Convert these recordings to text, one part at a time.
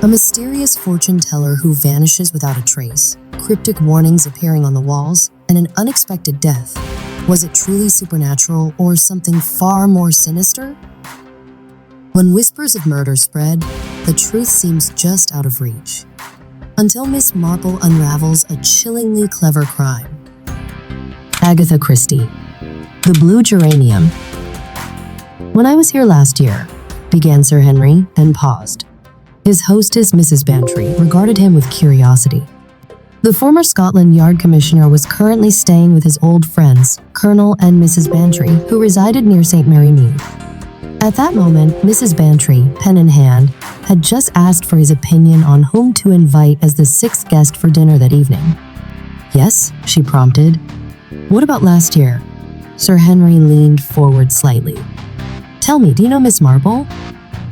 A mysterious fortune teller who vanishes without a trace, cryptic warnings appearing on the walls, and an unexpected death. Was it truly supernatural or something far more sinister? When whispers of murder spread, the truth seems just out of reach. Until Miss Marple unravels a chillingly clever crime. Agatha Christie. The Blue Geranium. When I was here last year, began Sir Henry, and paused. His hostess, Mrs. Bantry, regarded him with curiosity. The former Scotland Yard Commissioner was currently staying with his old friends, Colonel and Mrs. Bantry, who resided near St. Mary Mead. At that moment, Mrs. Bantry, pen in hand, had just asked for his opinion on whom to invite as the sixth guest for dinner that evening. Yes, she prompted. What about last year? Sir Henry leaned forward slightly. Tell me, do you know Miss Marple?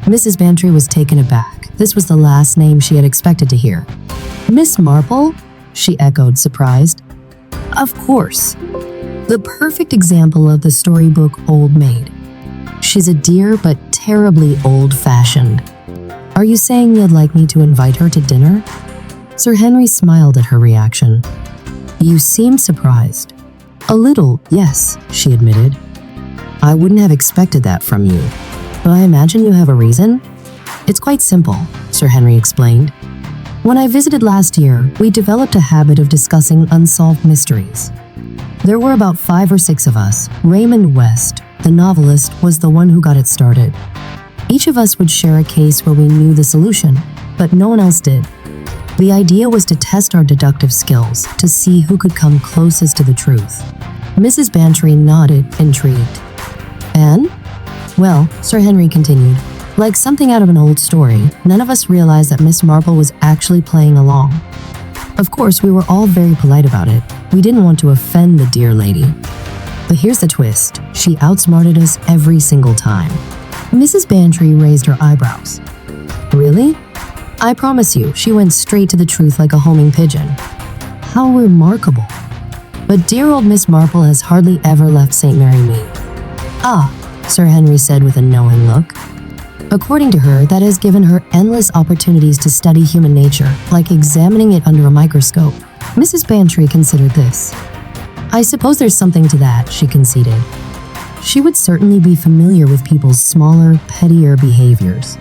Mrs. Bantry was taken aback. This was the last name she had expected to hear. Miss Marple? She echoed, surprised. Of course. The perfect example of the storybook old maid. She's a dear but terribly old-fashioned. Are you saying you'd like me to invite her to dinner? Sir Henry smiled at her reaction. You seem surprised. A little, yes, she admitted. I wouldn't have expected that from you. But I imagine you have a reason? It's quite simple, Sir Henry explained. When I visited last year, we developed a habit of discussing unsolved mysteries. There were about 5 or 6 of us. Raymond West, the novelist, was the one who got it started. Each of us would share a case where we knew the solution, but no one else did. The idea was to test our deductive skills to see who could come closest to the truth. Mrs. Bantry nodded, intrigued. And? Well, Sir Henry continued, like something out of an old story, none of us realized that Miss Marple was actually playing along. Of course, we were all very polite about it. We didn't want to offend the dear lady. But here's the twist. She outsmarted us every single time. Mrs. Bantry raised her eyebrows. Really? I promise you, she went straight to the truth like a homing pigeon. How remarkable. But dear old Miss Marple has hardly ever left St. Mary Mead. Ah, Sir Henry said with a knowing look. According to her, that has given her endless opportunities to study human nature, like examining it under a microscope. Mrs. Bantry considered this. I suppose there's something to that, she conceded. She would certainly be familiar with people's smaller, pettier behaviors.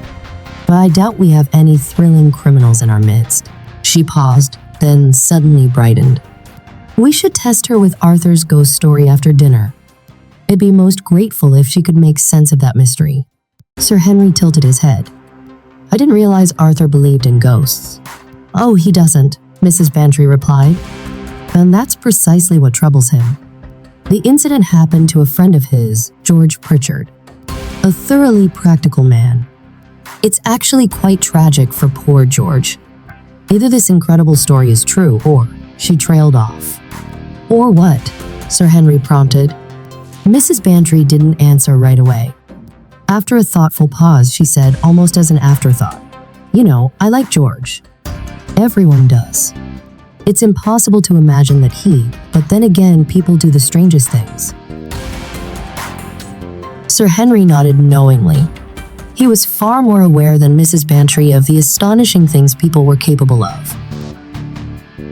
But I doubt we have any thrilling criminals in our midst. She paused, then suddenly brightened. We should test her with Arthur's ghost story after dinner. I'd be most grateful if she could make sense of that mystery. Sir Henry tilted his head. I didn't realize Arthur believed in ghosts. Oh, he doesn't, Mrs. Bantry replied. And that's precisely what troubles him. The incident happened to a friend of his, George Pritchard, a thoroughly practical man. It's actually quite tragic for poor George. Either this incredible story is true, or she trailed off. Or what? Sir Henry prompted. Mrs. Bantry didn't answer right away. After a thoughtful pause, she said, almost as an afterthought, You know, I like George. Everyone does. It's impossible to imagine that but then again, people do the strangest things. Sir Henry nodded knowingly. He was far more aware than Mrs. Bantry of the astonishing things people were capable of.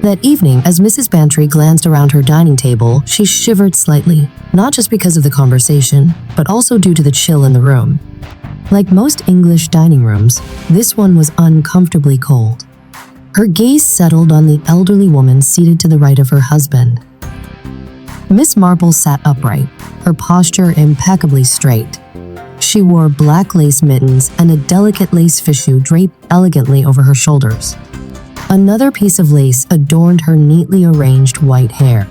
That evening, as Mrs. Bantry glanced around her dining table, she shivered slightly, not just because of the conversation, but also due to the chill in the room. Like most English dining rooms, this one was uncomfortably cold. Her gaze settled on the elderly woman seated to the right of her husband. Miss Marple sat upright, her posture impeccably straight. She wore black lace mittens and a delicate lace fichu draped elegantly over her shoulders. Another piece of lace adorned her neatly arranged white hair.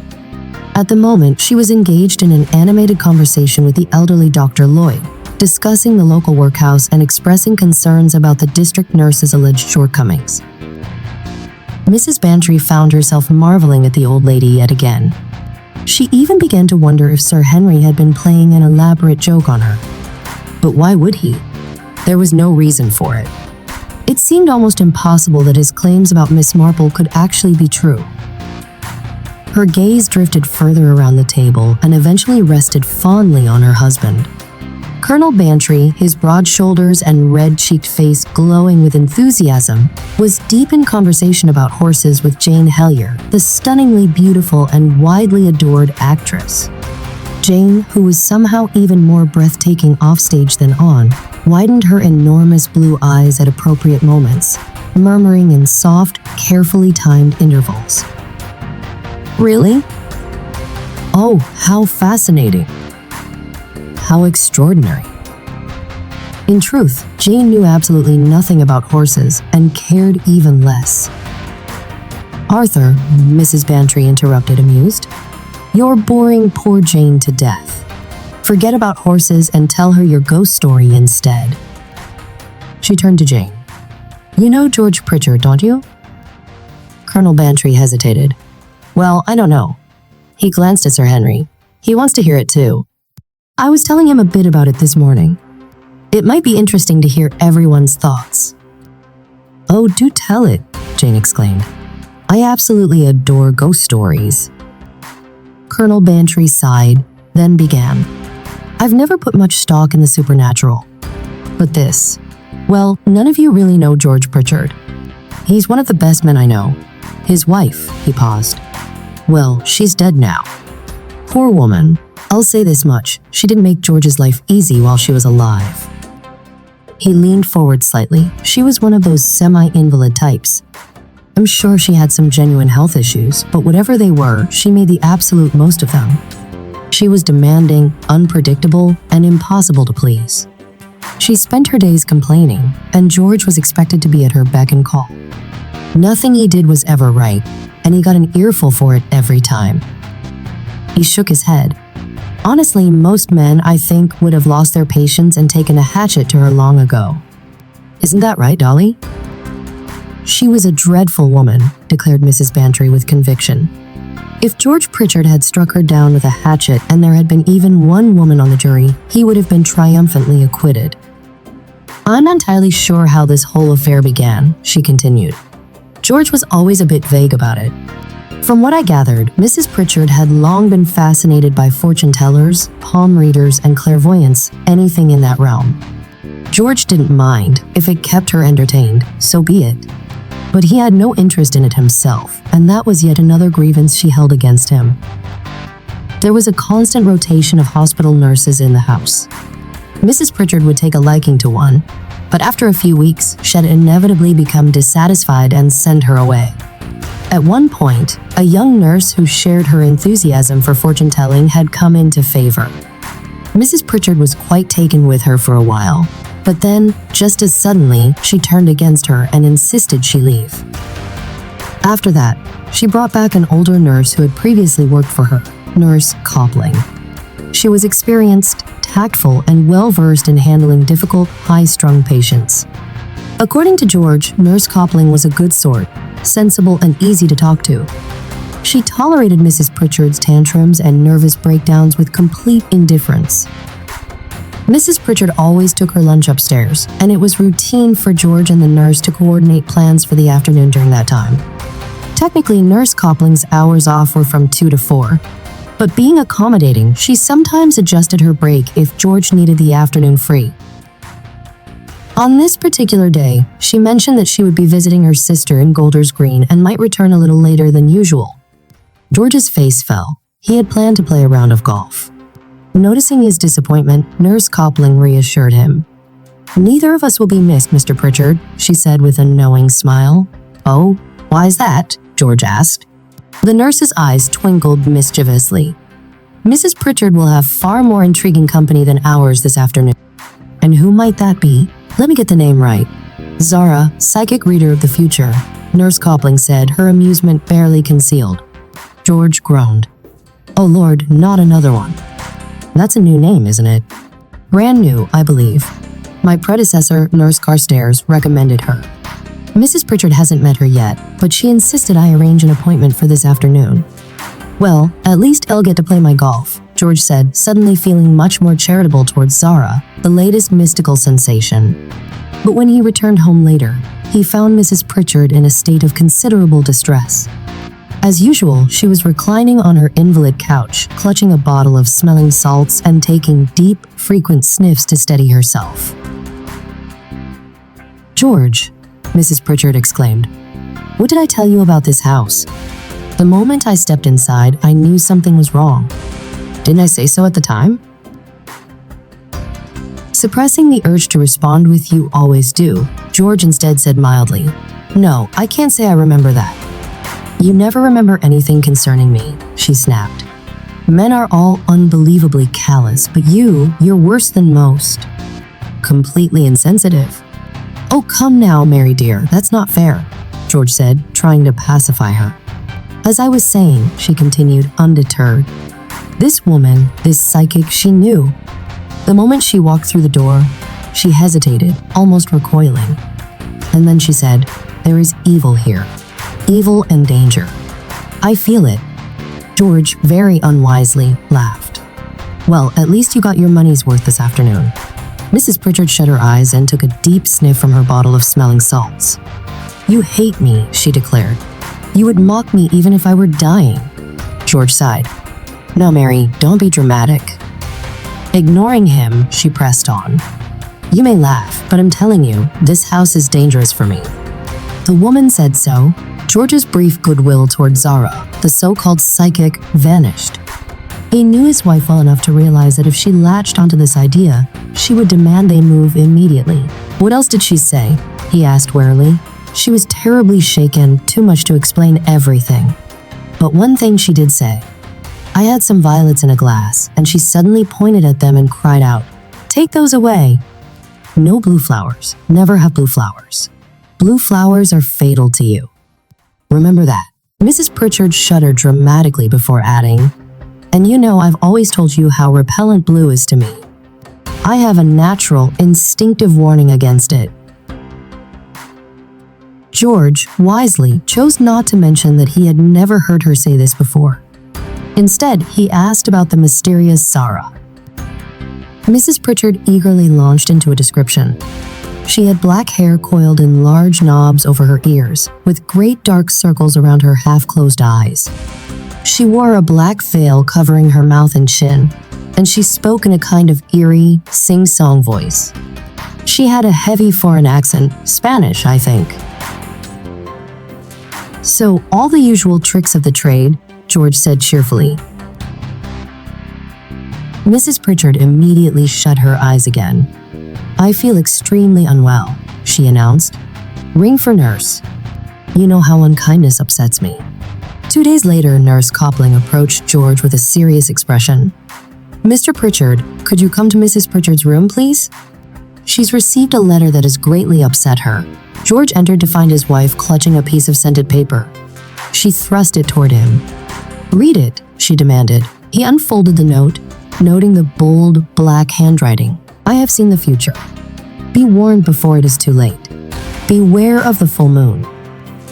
At the moment, she was engaged in an animated conversation with the elderly Dr. Lloyd, discussing the local workhouse and expressing concerns about the district nurse's alleged shortcomings. Mrs. Bantry found herself marveling at the old lady yet again. She even began to wonder if Sir Henry had been playing an elaborate joke on her. But why would he? There was no reason for it. It seemed almost impossible that his claims about Miss Marple could actually be true. Her gaze drifted further around the table and eventually rested fondly on her husband. Colonel Bantry, his broad shoulders and red-cheeked face glowing with enthusiasm, was deep in conversation about horses with Jane Hellyer, the stunningly beautiful and widely adored actress. Jane, who was somehow even more breathtaking offstage than on, widened her enormous blue eyes at appropriate moments, murmuring in soft, carefully timed intervals. "Really? Oh, how fascinating. How extraordinary." In truth, Jane knew absolutely nothing about horses and cared even less. "Arthur," Mrs. Bantry interrupted, amused, "you're boring poor Jane to death. Forget about horses and tell her your ghost story instead." She turned to Jane. "You know George Pritchard, don't you?" Colonel Bantry hesitated. "Well, I don't know." He glanced at Sir Henry. "He wants to hear it too. I was telling him a bit about it this morning. It might be interesting to hear everyone's thoughts." "Oh, do tell it," Jane exclaimed. "I absolutely adore ghost stories." Colonel Bantry sighed, then began. "I've never put much stock in the supernatural. But this, well, none of you really know George Pritchard. He's one of the best men I know. His wife," he paused. "Well, she's dead now. Poor woman. I'll say this much, she didn't make George's life easy while she was alive." He leaned forward slightly. "She was one of those semi-invalid types. I'm sure she had some genuine health issues, but whatever they were, she made the absolute most of them. She was demanding, unpredictable, and impossible to please. She spent her days complaining, and George was expected to be at her beck and call. Nothing he did was ever right, and he got an earful for it every time." He shook his head. "Honestly, most men, I think, would have lost their patience and taken a hatchet to her long ago. Isn't that right, Dolly?" "She was a dreadful woman," declared Mrs. Bantry with conviction. "If George Pritchard had struck her down with a hatchet and there had been even one woman on the jury, he would have been triumphantly acquitted. I'm not entirely sure how this whole affair began," she continued. "George was always a bit vague about it. From what I gathered, Mrs. Pritchard had long been fascinated by fortune tellers, palm readers, and clairvoyants, anything in that realm. George didn't mind. If it kept her entertained, so be it. But he had no interest in it himself, and that was yet another grievance she held against him. There was a constant rotation of hospital nurses in the house. Mrs. Pritchard would take a liking to one, but after a few weeks, she'd inevitably become dissatisfied and send her away. At one point, a young nurse who shared her enthusiasm for fortune-telling had come into favor. Mrs. Pritchard was quite taken with her for a while, but then, just as suddenly, she turned against her and insisted she leave. After that, she brought back an older nurse who had previously worked for her, Nurse Copling. She was experienced, tactful, and well-versed in handling difficult, high-strung patients. According to George, Nurse Copling was a good sort, sensible and easy to talk to. She tolerated Mrs. Pritchard's tantrums and nervous breakdowns with complete indifference. Mrs. Pritchard always took her lunch upstairs, and it was routine for George and the nurse to coordinate plans for the afternoon during that time. Technically, Nurse Copling's hours off were from 2 to 4, but being accommodating, she sometimes adjusted her break if George needed the afternoon free. On this particular day, she mentioned that she would be visiting her sister in Golders Green and might return a little later than usual. George's face fell. He had planned to play a round of golf. Noticing his disappointment, Nurse Copling reassured him. "Neither of us will be missed, Mr. Pritchard," she said with a knowing smile. "Oh, why's that?" George asked. The nurse's eyes twinkled mischievously. "Mrs. Pritchard will have far more intriguing company than ours this afternoon." "And who might that be? Let me get the name right." "Zara, psychic reader of the future," Nurse Copling said, her amusement barely concealed. George groaned. "Oh Lord, not another one." "That's a new name, isn't it?" "Brand new, I believe. My predecessor, Nurse Carstairs, recommended her. Mrs. Pritchard hasn't met her yet, but she insisted I arrange an appointment for this afternoon." "Well, at least I'll get to play my golf," George said, suddenly feeling much more charitable towards Zara, the latest mystical sensation. But when he returned home later, he found Mrs. Pritchard in a state of considerable distress. As usual, she was reclining on her invalid couch, clutching a bottle of smelling salts and taking deep, frequent sniffs to steady herself. "George," Mrs. Pritchard exclaimed, "what did I tell you about this house? The moment I stepped inside, I knew something was wrong. Didn't I say so at the time?" Suppressing the urge to respond with "you always do," George instead said mildly, "No, I can't say I remember that." "You never remember anything concerning me," she snapped. "Men are all unbelievably callous, but you're worse than most. Completely insensitive." "Oh, come now, Mary dear, that's not fair," George said, trying to pacify her. "As I was saying," she continued, undeterred, "this woman, this psychic, she knew. The moment she walked through the door, she hesitated, almost recoiling. And then she said, 'There is evil here. Evil and danger. I feel it.'" George, very unwisely, laughed. "Well, at least you got your money's worth this afternoon." Mrs. Pritchard shut her eyes and took a deep sniff from her bottle of smelling salts. "You hate me," she declared. "You would mock me even if I were dying." George sighed. "Now, Mary, don't be dramatic." Ignoring him, she pressed on. "You may laugh, but I'm telling you, this house is dangerous for me." The woman said so. George's brief goodwill toward Zara, the so-called psychic, vanished. He knew his wife well enough to realize that if she latched onto this idea, she would demand they move immediately. "What else did she say?" he asked warily. She was terribly shaken, too much to explain everything. But one thing she did say. "I had some violets in a glass," and she suddenly pointed at them and cried out, "Take those away." "No blue flowers. Never have blue flowers. Blue flowers are fatal to you. Remember that." Mrs. Pritchard shuddered dramatically before adding, "And you know I've always told you how repellent blue is to me. I have a natural, instinctive warning against it." George, wisely, chose not to mention that he had never heard her say this before. Instead, he asked about the mysterious Zara. Mrs. Pritchard eagerly launched into a description. She had black hair coiled in large knobs over her ears, with great dark circles around her half-closed eyes. She wore a black veil covering her mouth and chin, and she spoke in a kind of eerie, sing-song voice. She had a heavy foreign accent, Spanish, I think. "So, all the usual tricks of the trade," George said cheerfully. Mrs. Pritchard immediately shut her eyes again. "I feel extremely unwell," she announced. "Ring for nurse. You know how unkindness upsets me." 2 days later, Nurse Coupling approached George with a serious expression. "Mr. Pritchard, could you come to Mrs. Pritchard's room, please? She's received a letter that has greatly upset her." George entered to find his wife clutching a piece of scented paper. She thrust it toward him. "Read it," she demanded. He unfolded the note, noting the bold, black handwriting. "I have seen the future. Be warned before it is too late. Beware of the full moon.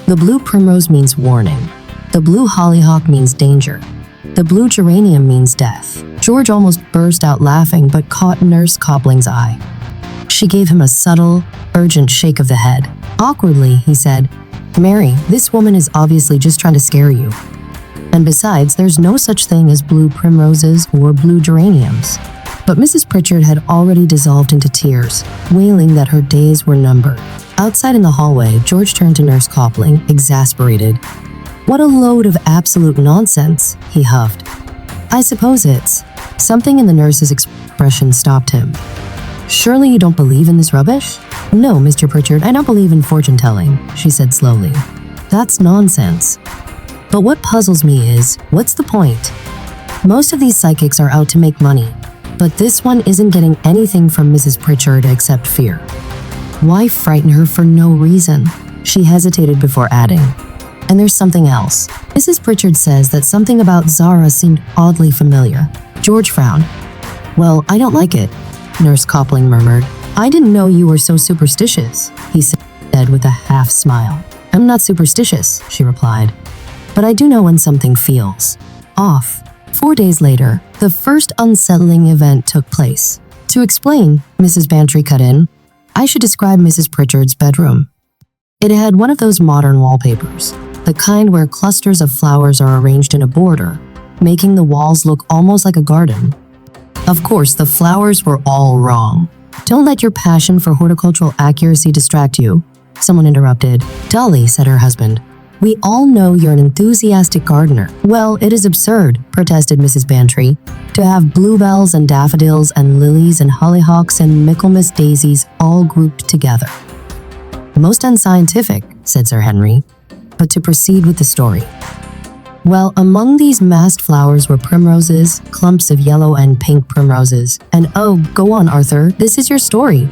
The blue primrose means warning. The blue hollyhock means danger. The blue geranium means death." George almost burst out laughing but caught Nurse Coppling's eye. She gave him a subtle, urgent shake of the head. Awkwardly, he said, "Mary, this woman is obviously just trying to scare you. And besides, there's no such thing as blue primroses or blue geraniums." But Mrs. Pritchard had already dissolved into tears, wailing that her days were numbered. Outside in the hallway, George turned to Nurse Coupling, exasperated. "What a load of absolute nonsense," he huffed. "I suppose it's..." Something in the nurse's expression stopped him. "Surely you don't believe in this rubbish?" "No, Mr. Pritchard, I don't believe in fortune-telling," she said slowly. "That's nonsense. But what puzzles me is, what's the point? Most of these psychics are out to make money, but this one isn't getting anything from Mrs. Pritchard except fear. Why frighten her for no reason?" She hesitated before adding, "And there's something else. Mrs. Pritchard says that something about Zara seemed oddly familiar." George frowned. "Well, I don't like it," Nurse Coupling murmured. "I didn't know you were so superstitious," he said with a half-smile. "I'm not superstitious," she replied. "But I do know when something feels off." 4 days later, the first unsettling event took place. "To explain," Mrs. Bantry cut in, "I should describe Mrs. Pritchard's bedroom. It had one of those modern wallpapers, the kind where clusters of flowers are arranged in a border, making the walls look almost like a garden. Of course, the flowers were all wrong. Don't let your passion for horticultural accuracy distract you, someone interrupted. Dolly, said her husband, we all know you're an enthusiastic gardener. Well, it is absurd, protested Mrs. Bantry, to have bluebells and daffodils and lilies and hollyhocks and Michaelmas daisies all grouped together. Most unscientific, said Sir Henry, but to proceed with the story. Well, among these massed flowers were primroses, clumps of yellow and pink primroses, and oh, go on, Arthur, this is your story.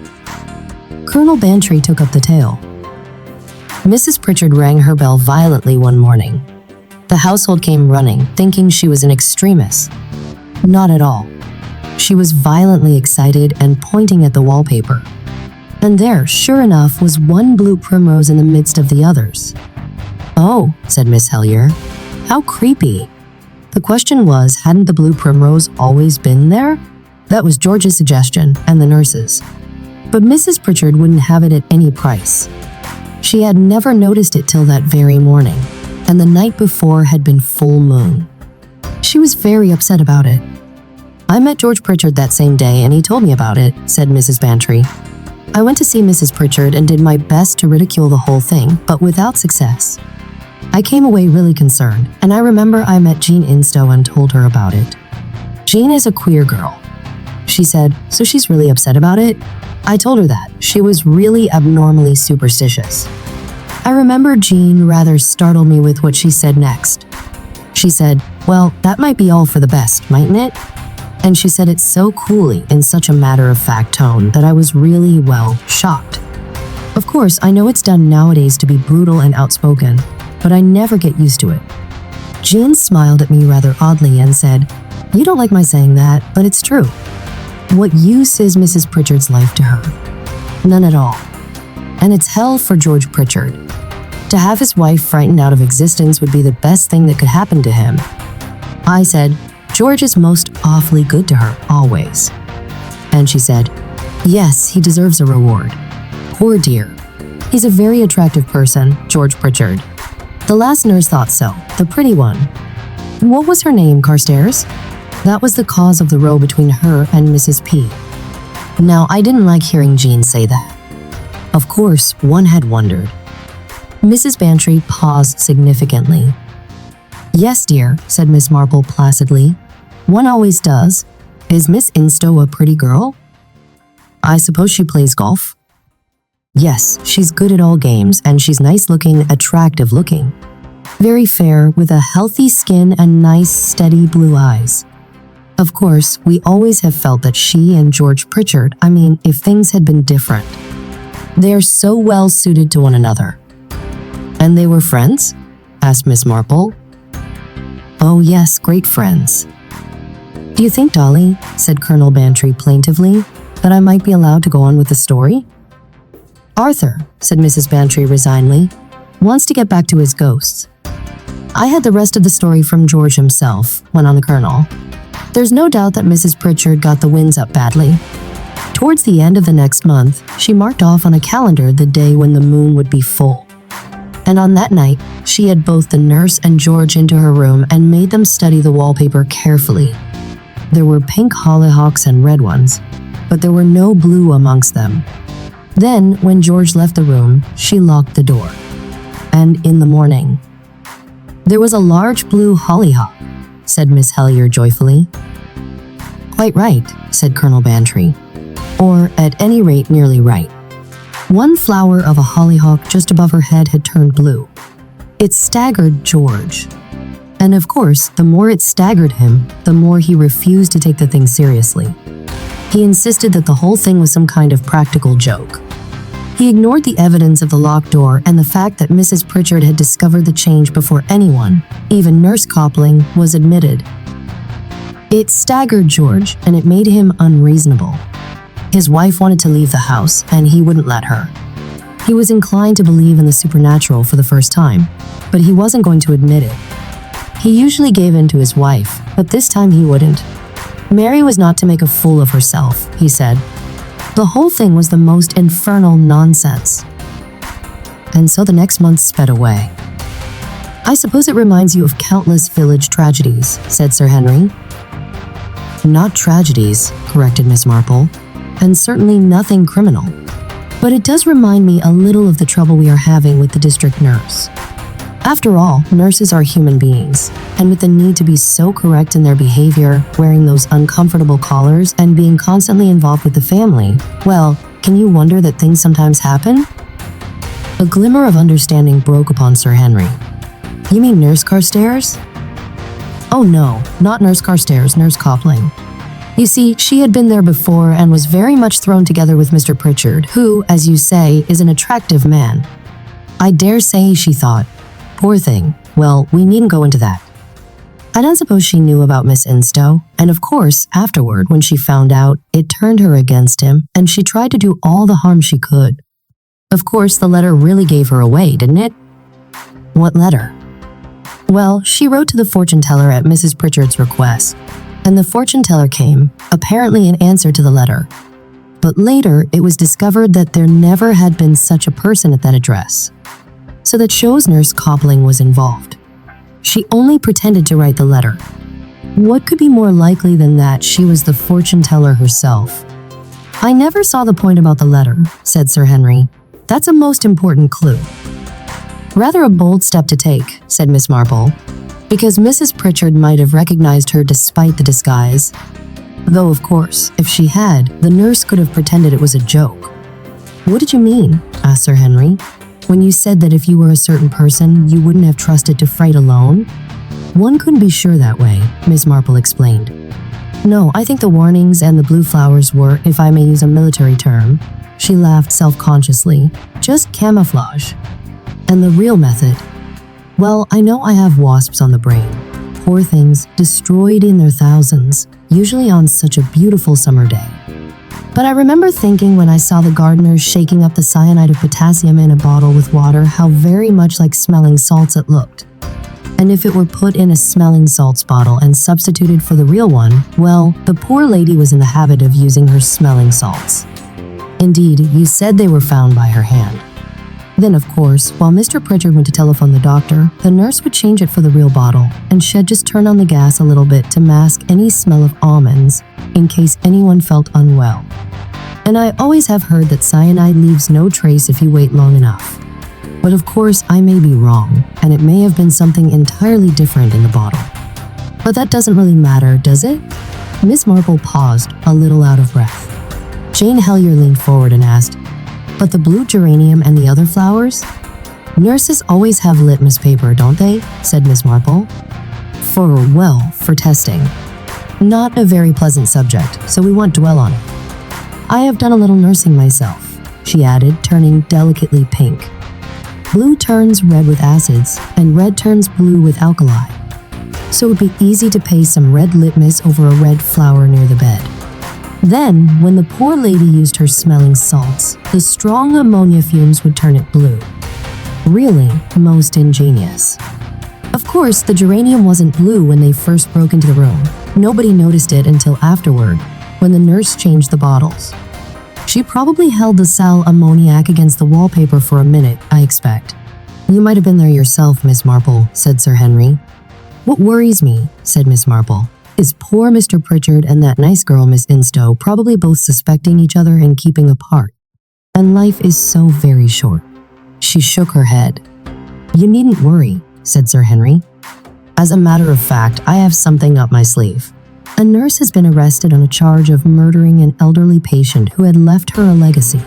Colonel Bantry took up the tale. Mrs. Pritchard rang her bell violently one morning. The household came running, thinking she was an extremist. Not at all. She was violently excited and pointing at the wallpaper. And there, sure enough, was one blue primrose in the midst of the others. Oh, said Miss Helier, how creepy. The question was, hadn't the blue primrose always been there? That was George's suggestion, and the nurse's. But Mrs. Pritchard wouldn't have it at any price. She had never noticed it till that very morning, and the night before had been full moon. She was very upset about it. I met George Pritchard that same day and he told me about it, said Mrs. Bantry. I went to see Mrs. Pritchard and did my best to ridicule the whole thing, but without success. I came away really concerned, and I remember I met Jean Instow and told her about it. Jean is a queer girl. She said, so she's really upset about it? I told her that. She was really abnormally superstitious. I remember Jean rather startled me with what she said next. She said, well, that might be all for the best, mightn't it? And she said it so coolly in such a matter-of-fact tone that I was really, well, shocked. Of course, I know it's done nowadays to be brutal and outspoken, but I never get used to it. Jean smiled at me rather oddly and said, you don't like my saying that, but it's true. What use is Mrs. Pritchard's life to her? None at all. And it's hell for George Pritchard. To have his wife frightened out of existence would be the best thing that could happen to him. I said, George is most awfully good to her, always. And she said, yes, he deserves a reward. Poor dear. He's a very attractive person, George Pritchard. The last nurse thought so, the pretty one. What was her name, Carstairs? That was the cause of the row between her and Mrs. P. Now, I didn't like hearing Jean say that. Of course, one had wondered. Mrs. Bantry paused significantly. Yes, dear, said Miss Marple placidly. One always does. Is Miss Instow a pretty girl? I suppose she plays golf? Yes, she's good at all games, and she's nice-looking, attractive-looking. Very fair, with a healthy skin and nice, steady blue eyes. Of course, we always have felt that she and George Pritchard, if things had been different. They are so well suited to one another. And they were friends? Asked Miss Marple. Oh yes, great friends. Do you think, Dolly, said Colonel Bantry plaintively, that I might be allowed to go on with the story? Arthur, said Mrs. Bantry resignedly, wants to get back to his ghosts. I had the rest of the story from George himself, went on the Colonel. There's no doubt that Mrs. Pritchard got the winds up badly. Towards the end of the next month, she marked off on a calendar the day when the moon would be full. And on that night, she had both the nurse and George into her room and made them study the wallpaper carefully. There were pink hollyhocks and red ones, but there were no blue amongst them. Then, when George left the room, she locked the door. And in the morning, there was a large blue hollyhock, said Miss Helier joyfully. Quite right, said Colonel Bantry. Or, at any rate, nearly right. One flower of a hollyhock just above her head had turned blue. It staggered George. And of course, the more it staggered him, the more he refused to take the thing seriously. He insisted that the whole thing was some kind of practical joke. He ignored the evidence of the locked door and the fact that Mrs. Pritchard had discovered the change before anyone, even Nurse Copling, was admitted. It staggered George, and it made him unreasonable. His wife wanted to leave the house, and he wouldn't let her. He was inclined to believe in the supernatural for the first time, but he wasn't going to admit it. He usually gave in to his wife, but this time he wouldn't. Mary was not to make a fool of herself, he said. The whole thing was the most infernal nonsense. And so the next month sped away. I suppose it reminds you of countless village tragedies, said Sir Henry. Not tragedies, corrected Miss Marple, and certainly nothing criminal. But it does remind me a little of the trouble we are having with the district nurse. After all, nurses are human beings, and with the need to be so correct in their behavior, wearing those uncomfortable collars, and being constantly involved with the family, well, can you wonder that things sometimes happen? A glimmer of understanding broke upon Sir Henry. You mean Nurse Carstairs? Oh no, not Nurse Carstairs, Nurse Copling. You see, she had been there before and was very much thrown together with Mr. Pritchard, who, as you say, is an attractive man. I dare say, she thought. Poor thing. Well, we needn't go into that. I don't suppose she knew about Miss Instow, and of course, afterward, when she found out, it turned her against him, and she tried to do all the harm she could. Of course, the letter really gave her away, didn't it? What letter? Well, she wrote to the fortune teller at Mrs. Pritchard's request, and the fortune teller came, apparently in answer to the letter. But later, it was discovered that there never had been such a person at that address. So that shows Nurse Copling was involved. She only pretended to write the letter. What could be more likely than that she was the fortune teller herself? I never saw the point about the letter, said Sir Henry. That's a most important clue. Rather a bold step to take, said Miss Marple, because Mrs. Pritchard might have recognized her despite the disguise. Though, of course, if she had, the nurse could have pretended it was a joke. What did you mean? Asked Sir Henry. When you said that if you were a certain person, you wouldn't have trusted to fight alone? One couldn't be sure that way, Miss Marple explained. No, I think the warnings and the blue flowers were, if I may use a military term, she laughed self-consciously, just camouflage. And the real method? Well, I know I have wasps on the brain. Poor things, destroyed in their thousands, usually on such a beautiful summer day. But I remember thinking when I saw the gardeners shaking up the cyanide of potassium in a bottle with water how very much like smelling salts it looked. And if it were put in a smelling salts bottle and substituted for the real one, well, the poor lady was in the habit of using her smelling salts. Indeed, you said they were found by her hand. Then, of course, while Mr. Pritchard went to telephone the doctor, the nurse would change it for the real bottle, and she'd just turn on the gas a little bit to mask any smell of almonds, in case anyone felt unwell. And I always have heard that cyanide leaves no trace if you wait long enough. But of course, I may be wrong, and it may have been something entirely different in the bottle. But that doesn't really matter, does it? Miss Marple paused, a little out of breath. Jane Hellyer leaned forward and asked, But the blue geranium and the other flowers? Nurses always have litmus paper, don't they? Said Miss Marple. For testing. Not a very pleasant subject, so we won't dwell on it. I have done a little nursing myself, she added, turning delicately pink. Blue turns red with acids, and red turns blue with alkali. So it would be easy to paste some red litmus over a red flower near the bed. Then, when the poor lady used her smelling salts, the strong ammonia fumes would turn it blue. Really, most ingenious. Of course, the geranium wasn't blue when they first broke into the room. Nobody noticed it until afterward, when the nurse changed the bottles. She probably held the sal ammoniac against the wallpaper for a minute, I expect. You might have been there yourself, Miss Marple, said Sir Henry. What worries me, said Miss Marple, is poor Mr. Pritchard and that nice girl, Miss Instow, probably both suspecting each other and keeping apart. And life is so very short. She shook her head. You needn't worry, said Sir Henry. As a matter of fact, I have something up my sleeve. A nurse has been arrested on a charge of murdering an elderly patient who had left her a legacy.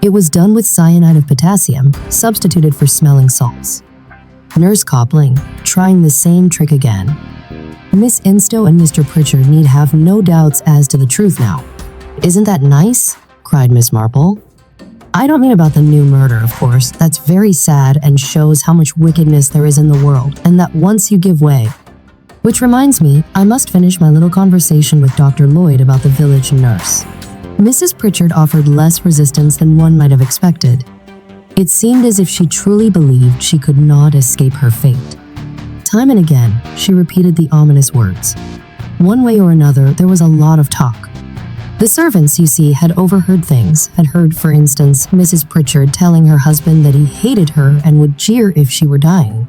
It was done with cyanide of potassium, substituted for smelling salts. Nurse Copling, trying the same trick again. Miss Instow and Mr. Pritchard need have no doubts as to the truth now. Isn't that nice? Cried Miss Marple. I don't mean about the new murder, of course. That's very sad and shows how much wickedness there is in the world, and that once you give way. Which reminds me, I must finish my little conversation with Dr. Lloyd about the village nurse. Mrs. Pritchard offered less resistance than one might have expected. It seemed as if she truly believed she could not escape her fate. Time and again, she repeated the ominous words. One way or another, there was a lot of talk. The servants, you see, had overheard things, had heard, for instance, Mrs. Pritchard telling her husband that he hated her and would jeer if she were dying.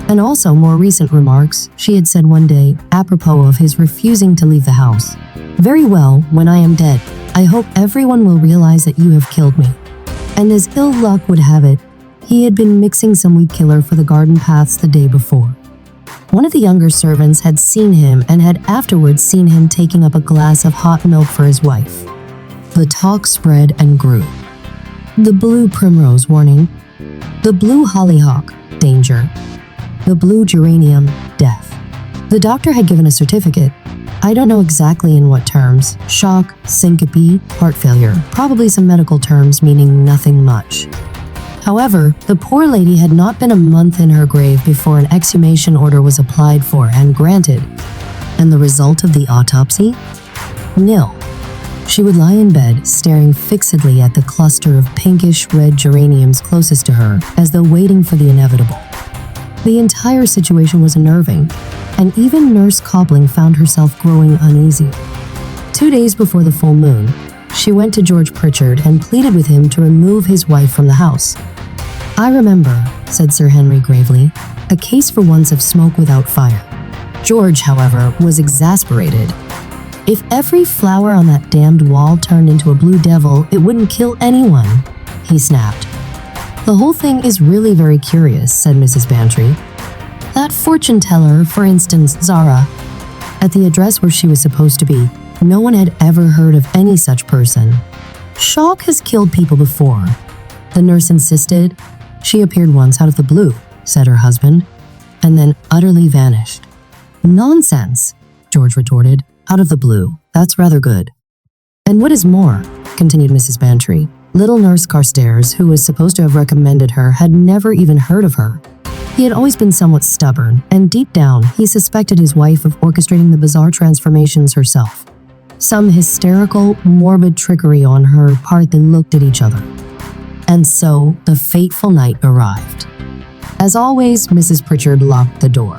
And also more recent remarks she had said one day apropos of his refusing to leave the house. "Very well, when I am dead, I hope everyone will realize that you have killed me." And as ill luck would have it, he had been mixing some weed killer for the garden paths the day before. One of the younger servants had seen him and had afterwards seen him taking up a glass of hot milk for his wife. The talk spread and grew. The blue primrose, warning. The blue hollyhock, danger. The blue geranium, death. The doctor had given a certificate. I don't know exactly in what terms. Shock, syncope, heart failure. Probably some medical terms meaning nothing much. However, the poor lady had not been a month in her grave before an exhumation order was applied for and granted. And the result of the autopsy? Nil. She would lie in bed, staring fixedly at the cluster of pinkish-red geraniums closest to her, as though waiting for the inevitable. The entire situation was unnerving, and even Nurse Coupling found herself growing uneasy. 2 days before the full moon, she went to George Pritchard and pleaded with him to remove his wife from the house. "I remember," said Sir Henry gravely, "a case for once of smoke without fire." George, however, was exasperated. "If every flower on that damned wall turned into a blue devil, it wouldn't kill anyone," he snapped. "The whole thing is really very curious," said Mrs. Bantry. "That fortune teller, for instance, Zara, at the address where she was supposed to be, no one had ever heard of any such person. Shock has killed people before." The nurse insisted. "She appeared once out of the blue," said her husband, "and then utterly vanished." "Nonsense," George retorted. "Out of the blue. That's rather good." "And what is more," continued Mrs. Bantry, "little Nurse Carstairs, who was supposed to have recommended her, had never even heard of her. He had always been somewhat stubborn, and deep down, he suspected his wife of orchestrating the bizarre transformations herself. Some hysterical, morbid trickery on her part. They looked at each other. And so, the fateful night arrived. As always, Mrs. Pritchard locked the door.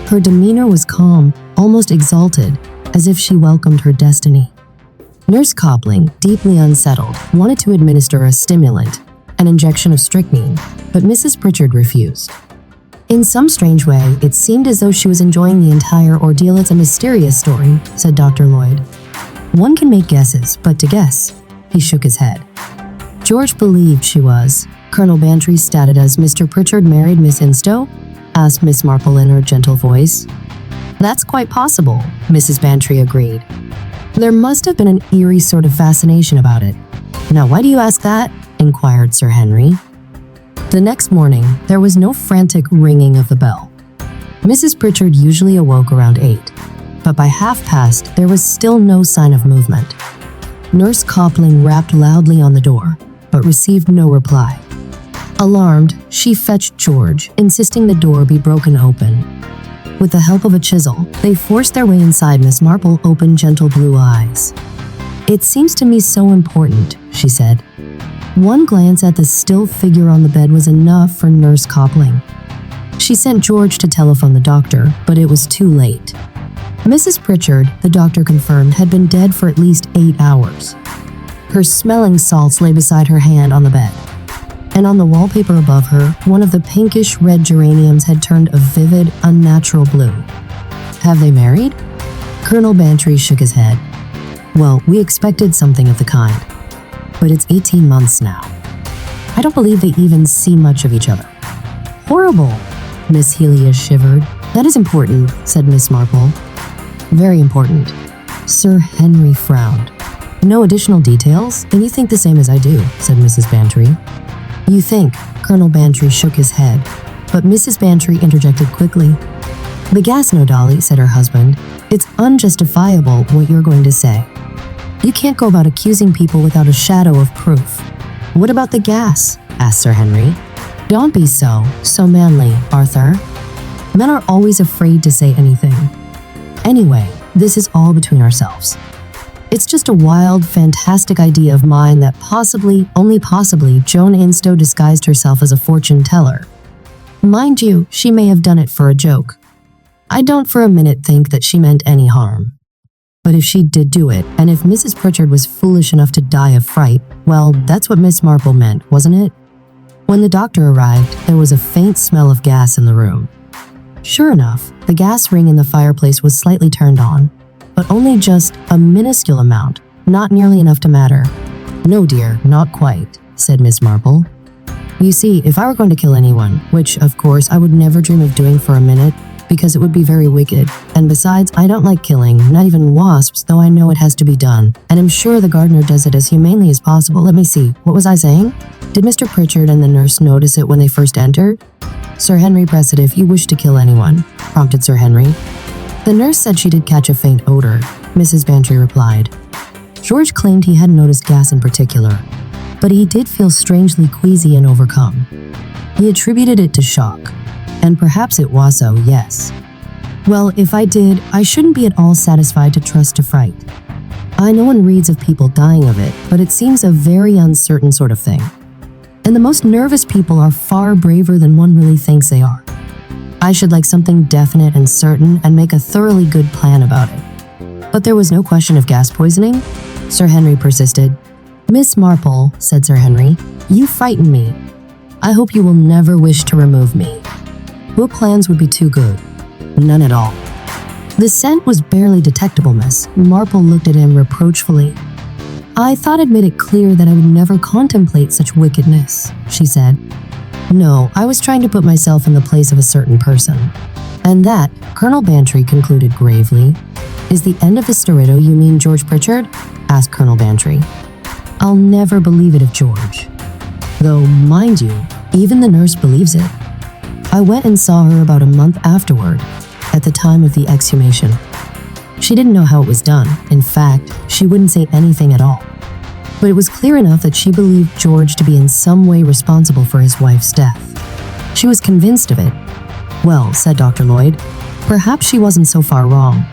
Her demeanor was calm, almost exalted, as if she welcomed her destiny. Nurse Coupling, deeply unsettled, wanted to administer a stimulant, an injection of strychnine, but Mrs. Pritchard refused. "In some strange way, it seemed as though she was enjoying the entire ordeal. It's a mysterious story," said Dr. Lloyd. "One can make guesses, but to guess," he shook his head. "George believed she was." Colonel Bantry stated as Mr. Pritchard married Miss Instow? Asked Miss Marple in her gentle voice. "That's quite possible," Mrs. Bantry agreed. "There must have been an eerie sort of fascination about it." "Now, why do you ask that?" inquired Sir Henry. The next morning, there was no frantic ringing of the bell. Mrs. Pritchard usually awoke around 8, but by past, there was still no sign of movement. Nurse Coupling rapped loudly on the door, but received no reply. Alarmed, she fetched George, insisting the door be broken open. With the help of a chisel, they forced their way inside. Miss Marple opened gentle blue eyes. "It seems to me so important," she said. One glance at the still figure on the bed was enough for Nurse Coupling. She sent George to telephone the doctor, but it was too late. Mrs. Pritchard, the doctor confirmed, had been dead for at least 8 hours. Her smelling salts lay beside her hand on the bed, and on the wallpaper above her, one of the pinkish-red geraniums had turned a vivid, unnatural blue. "Have they married?" Colonel Bantry shook his head. "Well, we expected something of the kind, but it's 18 months now. I don't believe they even see much of each other." "Horrible," Miss Helia shivered. "That is important," said Miss Marple. "Very important." Sir Henry frowned. "No additional details? Then you think the same as I do," said Mrs. Bantry. "You think," Colonel Bantry shook his head, but Mrs. Bantry interjected quickly. "The gas, no, Dolly," said her husband. "It's unjustifiable what you're going to say. You can't go about accusing people without a shadow of proof." "What about the gas?" asked Sir Henry. "Don't be so manly, Arthur. Men are always afraid to say anything. Anyway, this is all between ourselves. It's just a wild, fantastic idea of mine that possibly, only possibly, Joan Instow disguised herself as a fortune teller. Mind you, she may have done it for a joke. I don't for a minute think that she meant any harm. But if she did do it, and if Mrs. Pritchard was foolish enough to die of fright, well, that's what Miss Marple meant, wasn't it?" When the doctor arrived, there was a faint smell of gas in the room. Sure enough, the gas ring in the fireplace was slightly turned on, but only just a minuscule amount, not nearly enough to matter. "No, dear, not quite," said Miss Marple. "You see, if I were going to kill anyone, which, of course, I would never dream of doing for a minute, because it would be very wicked, and besides, I don't like killing, not even wasps, though I know it has to be done, and I'm sure the gardener does it as humanely as possible. Let me see, what was I saying? Did Mr. Pritchard and the nurse notice it when they first entered?" "Sir Henry pressed it if you wish to kill anyone," prompted Sir Henry. "The nurse said she did catch a faint odor," Mrs. Bantry replied. George claimed he hadn't noticed gas in particular, but he did feel strangely queasy and overcome. He attributed it to shock, and perhaps it was so, yes. "Well, if I did, I shouldn't be at all satisfied to trust to fright. I know one reads of people dying of it, but it seems a very uncertain sort of thing. And the most nervous people are far braver than one really thinks they are. I should like something definite and certain and make a thoroughly good plan about it." "But there was no question of gas poisoning?" Sir Henry persisted. "Miss Marple," said Sir Henry, "you frighten me. I hope you will never wish to remove me." "What plans would be too good?" "None at all." "The scent was barely detectable, miss." Marple looked at him reproachfully. "I thought I'd made it clear that I would never contemplate such wickedness," she said. "No, I was trying to put myself in the place of a certain person. And that," Colonel Bantry concluded gravely. "Is the end of the story, you mean George Pritchard?" asked Colonel Bantry. "I'll never believe it of George. Though, mind you, even the nurse believes it. I went and saw her about a month afterward, at the time of the exhumation. She didn't know how it was done. In fact, she wouldn't say anything at all. But it was clear enough that she believed George to be in some way responsible for his wife's death. She was convinced of it." "Well," said Dr. Lloyd, "perhaps she wasn't so far wrong.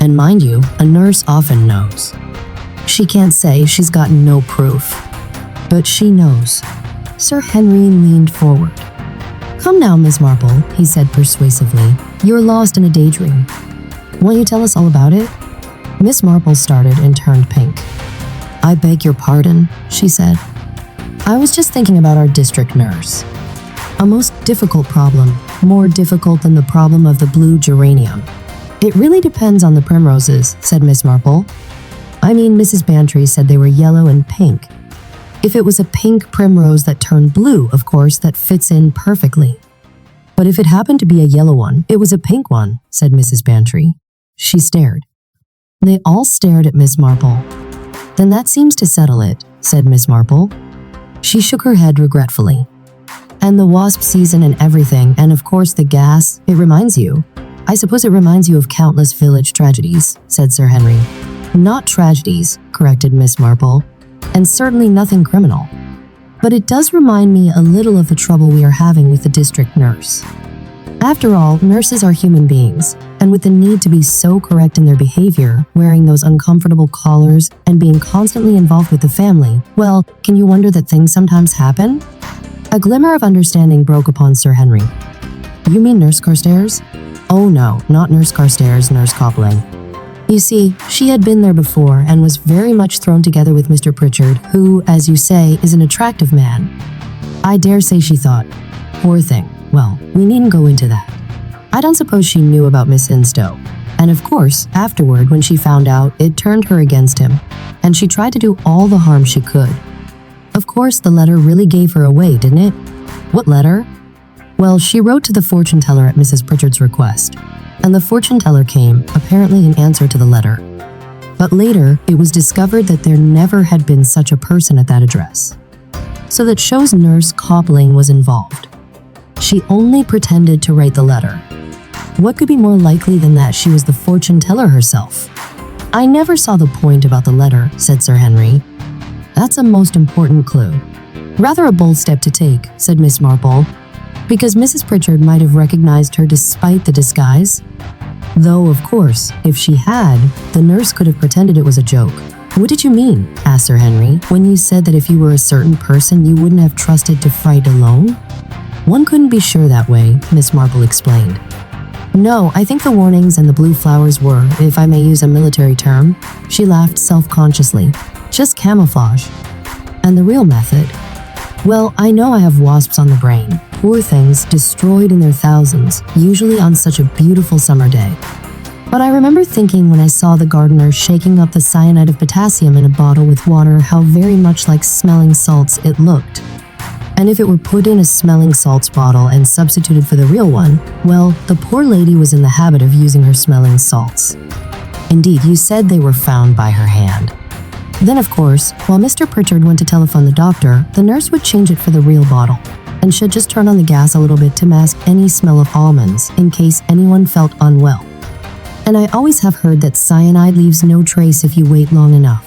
And mind you, a nurse often knows. She can't say she's got no proof, but she knows." Sir Henry leaned forward. "Come now, Miss Marple," he said persuasively. "You're lost in a daydream. Won't you tell us all about it?" Miss Marple started and turned pink. "I beg your pardon," she said. "I was just thinking about our district nurse. A most difficult problem, more difficult than the problem of the blue geranium." "It really depends on the primroses," said Miss Marple. "I mean, Mrs. Bantry said they were yellow and pink. If it was a pink primrose that turned blue, of course, that fits in perfectly. But if it happened to be a yellow one, it was a pink one," said Mrs. Bantry. She stared. They all stared at Miss Marple. "Then that seems to settle it," said Miss Marple. She shook her head regretfully. "And the wasp season and everything, and of course the gas, it reminds you. I suppose it reminds you of countless village tragedies," said Sir Henry. "Not tragedies," corrected Miss Marple, "and certainly nothing criminal. But it does remind me a little of the trouble we are having with the district nurse. After all, nurses are human beings, and with the need to be so correct in their behavior, wearing those uncomfortable collars, and being constantly involved with the family, well, can you wonder that things sometimes happen?" A glimmer of understanding broke upon Sir Henry. "You mean Nurse Carstairs?" "Oh no, not Nurse Carstairs, Nurse Coupling. You see, she had been there before and was very much thrown together with Mr. Pritchard, who, as you say, is an attractive man. I dare say she thought, poor thing, well, we needn't go into that. I don't suppose she knew about Miss Instow. And of course, afterward, when she found out, it turned her against him, and she tried to do all the harm she could. Of course, the letter really gave her away, didn't it?" "What letter?" "Well, she wrote to the fortune teller at Mrs. Pritchard's request, and the fortune teller came, apparently in answer to the letter. But later, it was discovered that there never had been such a person at that address. So that shows Nurse Coupling was involved. She only pretended to write the letter. What could be more likely than that she was the fortune teller herself?" "I never saw the point about the letter," said Sir Henry. "That's a most important clue." "Rather a bold step to take," said Miss Marple, "because Mrs. Pritchard might have recognized her despite the disguise. Though, of course, if she had, the nurse could have pretended it was a joke." "What did you mean," asked Sir Henry, "when you said that if you were a certain person, you wouldn't have trusted to fright alone?" "One couldn't be sure that way," Miss Marple explained. "No, I think the warnings and the blue flowers were, if I may use a military term," she laughed self-consciously, "just camouflage. And the real method? Well, I know I have wasps on the brain, poor things destroyed in their thousands, usually on such a beautiful summer day. But I remember thinking when I saw the gardener shaking up the cyanide of potassium in a bottle with water how very much like smelling salts it looked. And if it were put in a smelling salts bottle and substituted for the real one, well, the poor lady was in the habit of using her smelling salts. Indeed, you said they were found by her hand. Then, of course, while Mr. Pritchard went to telephone the doctor, the nurse would change it for the real bottle, and should just turn on the gas a little bit to mask any smell of almonds in case anyone felt unwell. And I always have heard that cyanide leaves no trace if you wait long enough.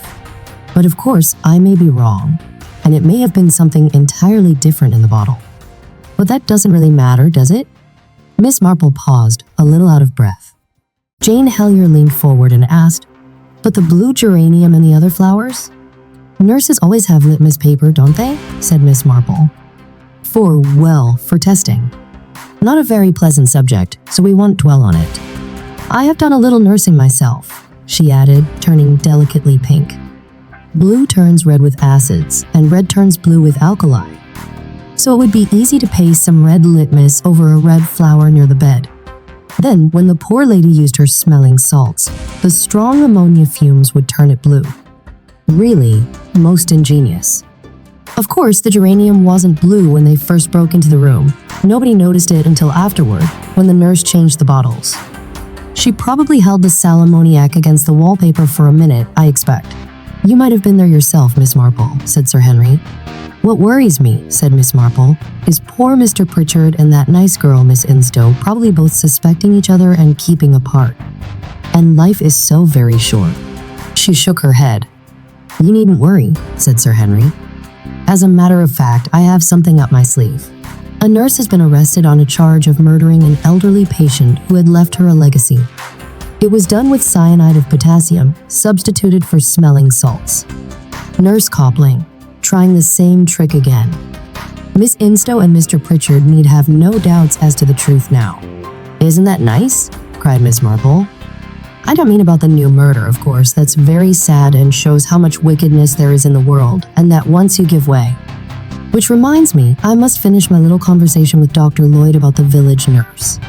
But of course, I may be wrong, and it may have been something entirely different in the bottle. But that doesn't really matter, does it? Miss Marple paused, a little out of breath. Jane Hellyer leaned forward and asked, "But the blue geranium and the other flowers?" "Nurses always have litmus paper, don't they?" said Miss Marple. For testing. Not a very pleasant subject, so we won't dwell on it. I have done a little nursing myself, she added, turning delicately pink. Blue turns red with acids, and red turns blue with alkali. So it would be easy to paste some red litmus over a red flower near the bed. Then, when the poor lady used her smelling salts, the strong ammonia fumes would turn it blue. Really, most ingenious. Of course, the geranium wasn't blue when they first broke into the room. Nobody noticed it until afterward, when the nurse changed the bottles. She probably held the sal ammoniac against the wallpaper for a minute, I expect. "You might have been there yourself, Miss Marple," said Sir Henry. "What worries me," said Miss Marple, "is poor Mr. Pritchard and that nice girl, Miss Instow, probably both suspecting each other and keeping apart. And life is so very short." She shook her head. "You needn't worry," said Sir Henry. "As a matter of fact, I have something up my sleeve. A nurse has been arrested on a charge of murdering an elderly patient who had left her a legacy. It was done with cyanide of potassium, substituted for smelling salts. Nurse Copling, trying the same trick again. Miss Instow and Mr. Pritchard need have no doubts as to the truth now." "Isn't that nice?" cried Miss Marple. "I don't mean about the new murder, of course. That's very sad and shows how much wickedness there is in the world, and that once you give way. Which reminds me, I must finish my little conversation with Dr. Lloyd about the village nurse.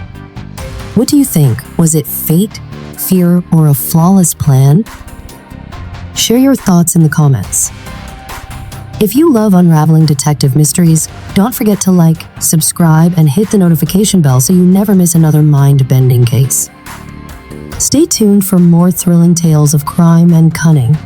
What do you think? Was it fate, fear, or a flawless plan? Share your thoughts in the comments. If you love unraveling detective mysteries, don't forget to like, subscribe, and hit the notification bell so you never miss another mind-bending case. Stay tuned for more thrilling tales of crime and cunning.